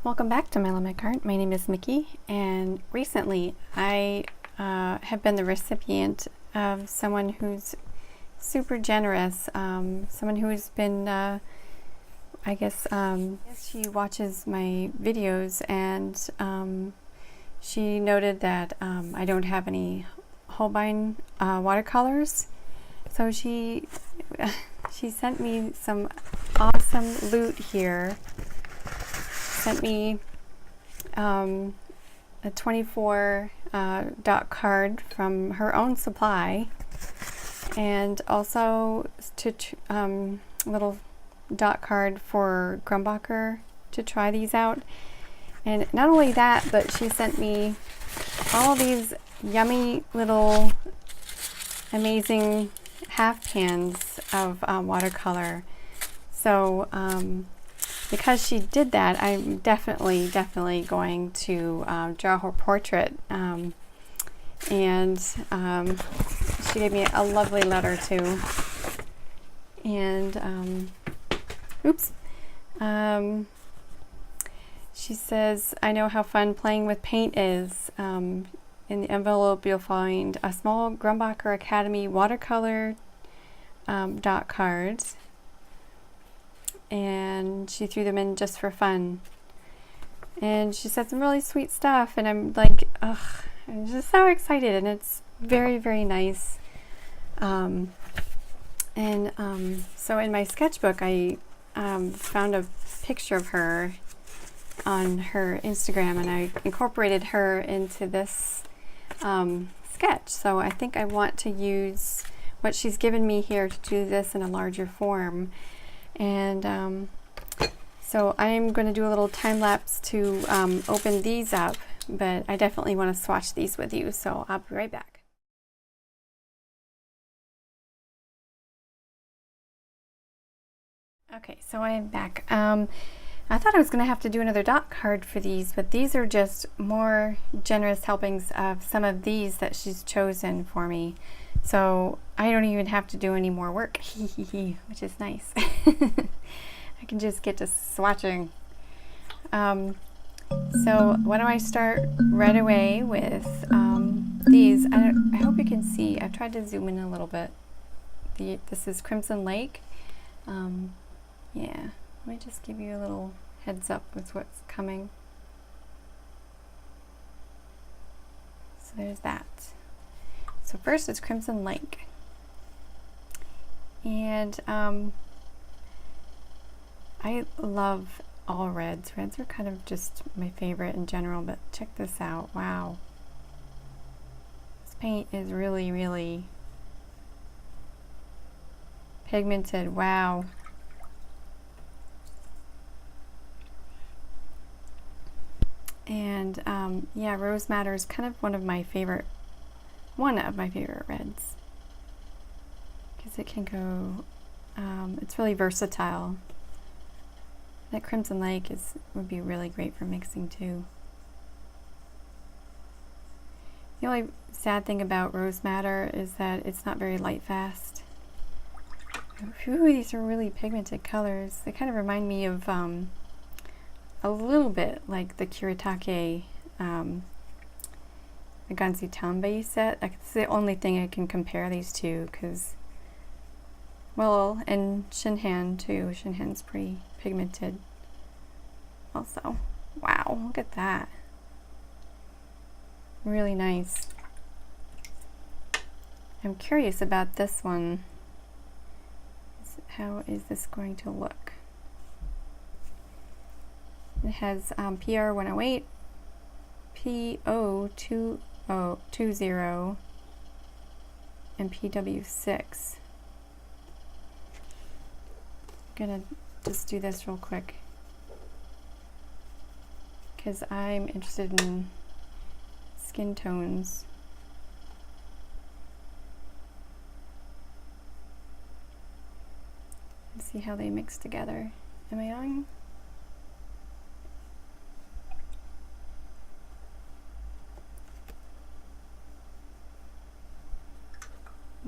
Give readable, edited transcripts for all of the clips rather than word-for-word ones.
Welcome back to Melodic Art. My name is Mikki, and recently I have been the recipient of someone who's super generous, someone who's been, I guess she watches my videos, and she noted that I don't have any Holbein watercolors, so she sent me some awesome loot here. Sent me a 24 dot card from her own supply, and also a little dot card for Grumbacher to try these out. And not only that, but she sent me all these yummy little amazing half pans of watercolor. So because she did that, I'm definitely going to draw her portrait. And she gave me a lovely letter too. And oops. She says, I know how fun playing with paint is. In the envelope you'll find a small Grumbacher Academy watercolor dot cards. And she threw them in just for fun. And she said some really sweet stuff, and I'm like, ugh, I'm just so excited, and it's very, very nice. So in my sketchbook, I found a picture of her on her Instagram, and I incorporated her into this sketch. So I think I want to use what she's given me here to do this in a larger form. And so I'm going to do a little time lapse to open these up, but I definitely want to swatch these with you, so I'll be right back. Okay, so I am back. I thought I was going to have to do another dot card for these, but these are just more generous helpings of some of these that she's chosen for me. So I don't even have to do any more work, which is nice. I can just get to swatching. So why don't I start right away with these. I hope you can see. I've tried to zoom in a little bit. This is Crimson Lake. Yeah, let me just give you a little heads up with what's coming. So there's that. So first it's Crimson Lake, and I love all reds. Reds are kind of just my favorite in general, but check this out. Wow, this paint is really, really pigmented. Wow. And yeah, Rose Madder is kind of one of my favorite reds, because it can go, it's really versatile. That Crimson Lake would be really great for mixing too. The only sad thing about Rose Madder is that it's not very light fast. Ooh, these are really pigmented colors. They kind of remind me of a little bit like the Kiritake, the Ganzi Tambay set. It's the only thing I can compare these two, because, well, and Shinhan too. Shinhan's pretty pigmented also. Wow, look at that. Really nice. I'm curious about this one. How is this going to look? It has PR 108, PO 20, and PW6. I'm gonna just do this real quick, because I'm interested in skin tones. Let's see how they mix together. Am I on?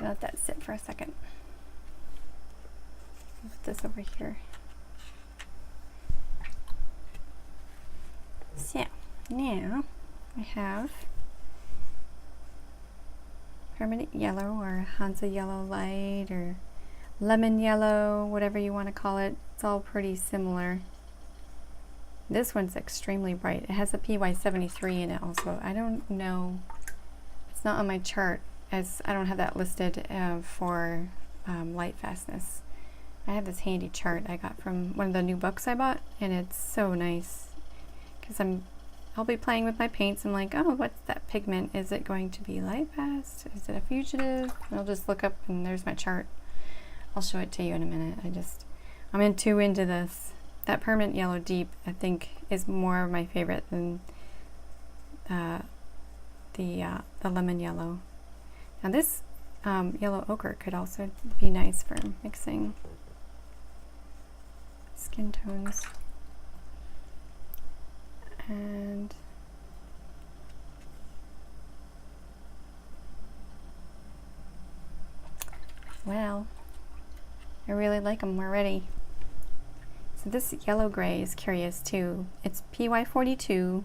Let that sit for a second. Put this over here. Now I have permanent yellow, or Hansa yellow light, or lemon yellow, whatever you want to call it. It's all pretty similar. This one's extremely bright. It has a PY73 in it also. I don't know, it's not on my chart, as I don't have that listed for light fastness. I have this handy chart I got from one of the new books I bought, and it's so nice because I'll be playing with my paints. I'm like, oh, what's that pigment? Is it going to be light fast? Is it a fugitive? And I'll just look up, and there's my chart. I'll show it to you in a minute. I'm too into this. That permanent yellow deep, I think, is more of my favorite than the lemon yellow. Now this yellow ochre could also be nice for mixing skin tones. And well, I really like them already. So this yellow gray is curious too. It's PY42.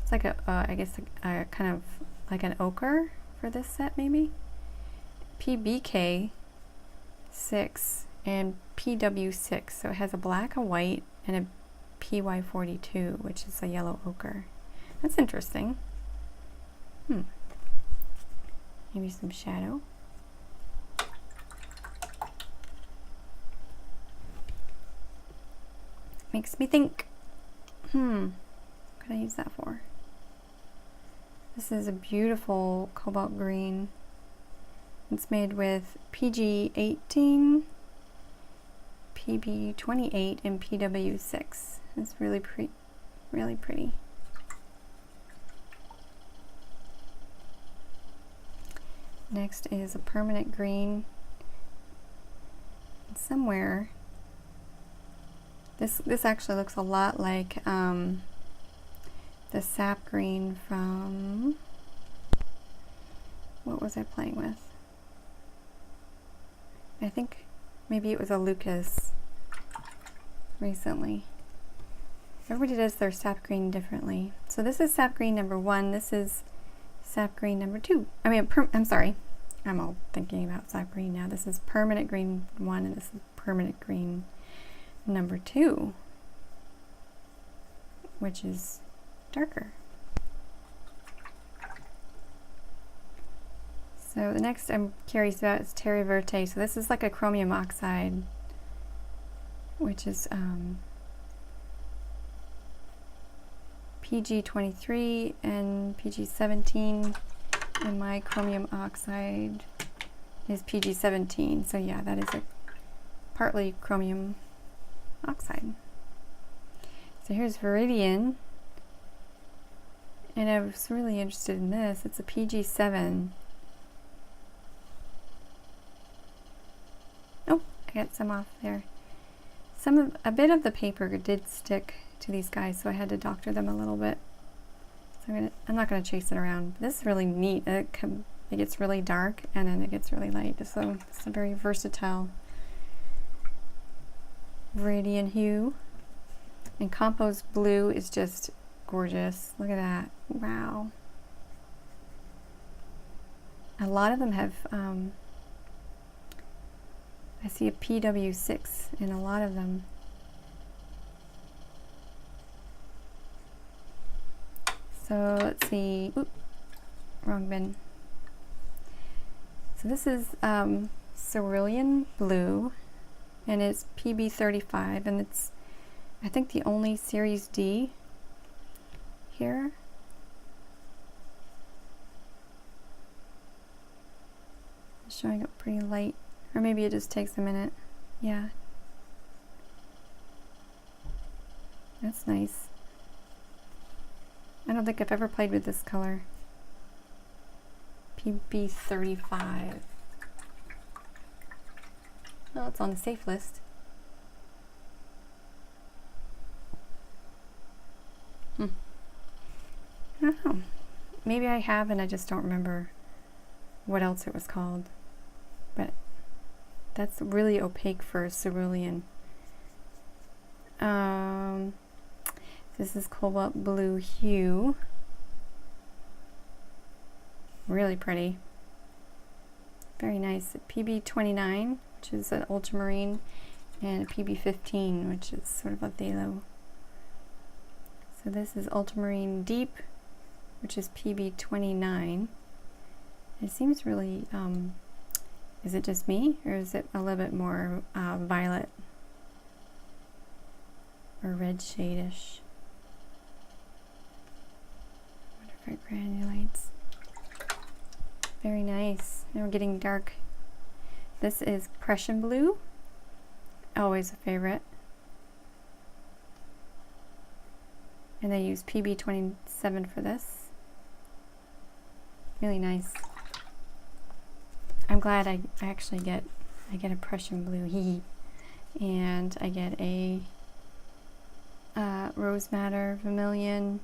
It's like I guess a kind of like an ochre for this set maybe. PBK 6 and PW6. So it has a black, a white, and a PY42, which is a yellow ochre. That's interesting. Maybe some shadow. Makes me think, what could I use that for? This is a beautiful cobalt green. It's made with PG18, PB28, and PW6. It's really pretty. Next is a permanent green. Somewhere, this actually looks a lot like the sap green from, what was I playing with? I think maybe it was a Lucas recently. Everybody does their sap green differently. So this is sap green number 1. This is sap green number 2. I'm sorry. I'm all thinking about sap green now. This is permanent green 1, and this is permanent green number 2, which is darker. So the next I'm curious about is Terre Verte. So this is like a chromium oxide, which is PG23 and PG17, and my chromium oxide is PG17. So yeah, that is a partly chromium oxide. So here's Viridian, and I was really interested in this. It's a PG7. Oh, I got some off there. A bit of the paper did stick to these guys, so I had to doctor them a little bit. So I'm not going to chase it around. This is really neat. It gets really dark, and then it gets really light. So it's a very versatile Viridian hue. And Compost Blue is just gorgeous. Look at that. Wow. A lot of them have, I see a PW6 in a lot of them. So let's see. Oop, wrong bin. So this is Cerulean Blue, and it's PB35, and it's, I think, the only Series D here. It's showing up pretty light, or maybe it just takes a minute. Yeah, that's nice. I don't think I've ever played with this color. PB35. Well, it's on the safe list. I don't know. Maybe I have and I just don't remember what else it was called. But that's really opaque for cerulean. This is cobalt blue hue. Really pretty. Very nice. PB29, which is an ultramarine, and a PB15, which is sort of a phthalo. So this is ultramarine deep, which is PB29. It seems really, is it just me, or is it a little bit more violet or red shade-ish? Wonder if it granulates. Very nice. Now we're getting dark. This is Prussian blue. Always a favorite. And they use PB27 for this. Really nice. I'm glad I actually get a Prussian blue heat, and I get a rose madder vermilion,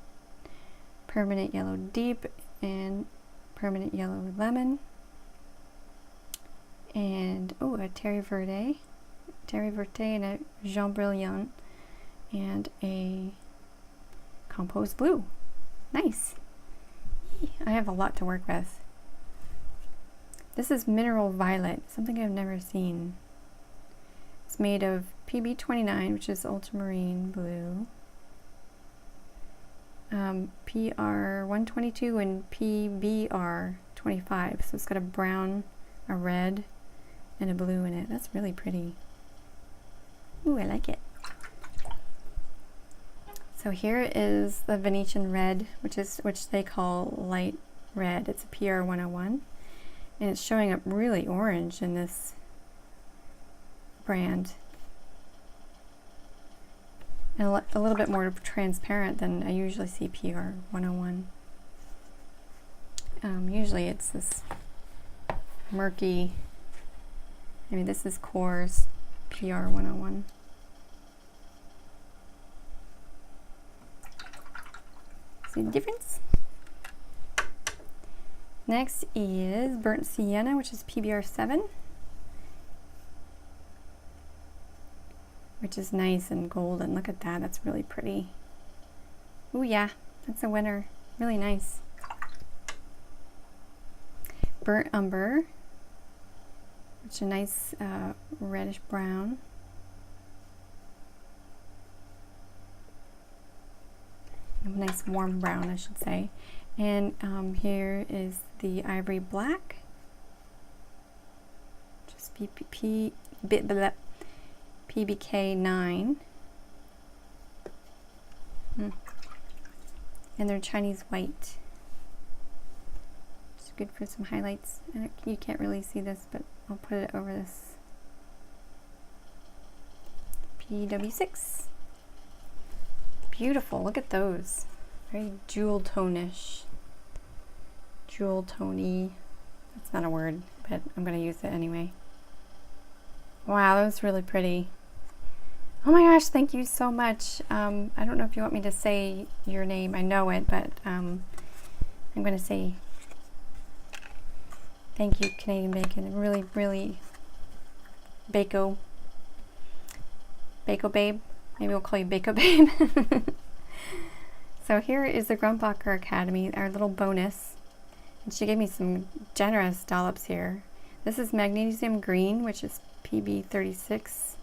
permanent yellow deep, and permanent yellow lemon, and a terre verte and a Jean Brilliant, and a composed blue. Nice. I have a lot to work with. This is mineral violet, something I've never seen. It's made of PB29, which is ultramarine blue, PR122 and PBR25. So it's got a brown, a red, and a blue in it. That's really pretty. Ooh, I like it. So here is the Venetian red, which they call light red. It's a PR101, and it's showing up really orange in this brand, and a little bit more transparent than I usually see PR101. Usually it's this murky. I mean, this is Core's PR101. See the difference? Next is Burnt Sienna, which is PBR7, which is nice and golden. Look at that, that's really pretty. Ooh yeah, that's a winner. Really nice. Burnt Umber, which is a nice reddish brown. A nice warm brown, I should say. And here is the Ivory Black, just PBK9. And they're Chinese white. It's good for some highlights. And you can't really see this, but I'll put it over this PW6. Beautiful, look at those. Very jewel tone-ish. Jewel tony. That's not a word, but I'm going to use it anyway. Wow, that was really pretty. Oh my gosh, thank you so much. I don't know if you want me to say your name. I know it, but I'm going to say thank you, Canadian Bacon. Really, really, Bako Babe. Maybe we'll call you Bako Babe. So here is the Grumbacher Academy, our little bonus. And she gave me some generous dollops here. This is Magnesium Green, which is PB36.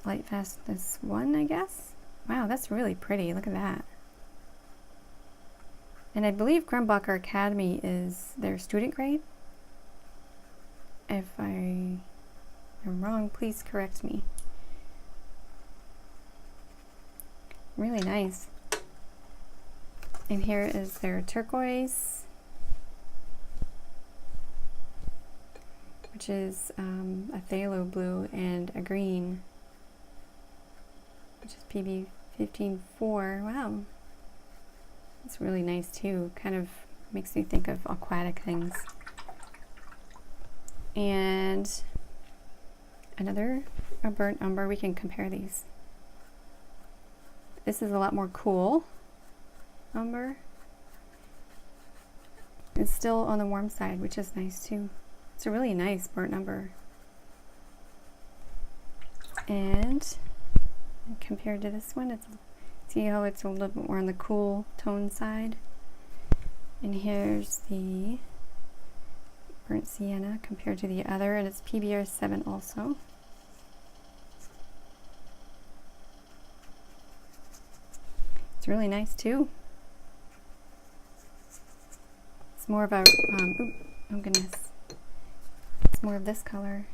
Light Fastness 1, I guess. Wow, that's really pretty. Look at that. And I believe Grumbacher Academy is their student grade. If I am wrong, please correct me. Really nice. And here is their turquoise, which is a phthalo blue, and a green, which is PB15-4. Wow. It's really nice too. Kind of makes me think of aquatic things. And another burnt umber. We can compare these. This is a lot more cool umber. It's still on the warm side, which is nice too. It's a really nice burnt umber. And compared to this one, it's See how it's a little bit more on the cool tone side? And here's the burnt sienna compared to the other, and it's PBR 7 also. It's really nice too. It's more of a, oh goodness, it's more of this color.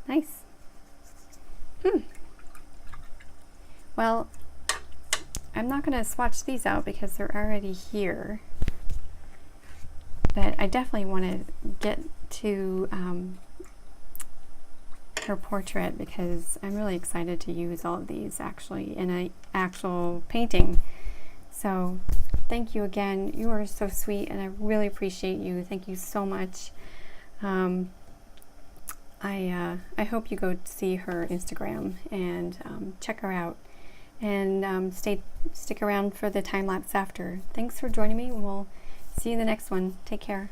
Nice. Well, I'm not going to swatch these out because they're already here, but I definitely want to get to her portrait because I'm really excited to use all of these actually in an actual painting. So thank you again. You are so sweet and I really appreciate you. Thank you so much. I hope you go see her Instagram and check her out, and stick around for the time lapse after. Thanks for joining me. We'll see you in the next one. Take care.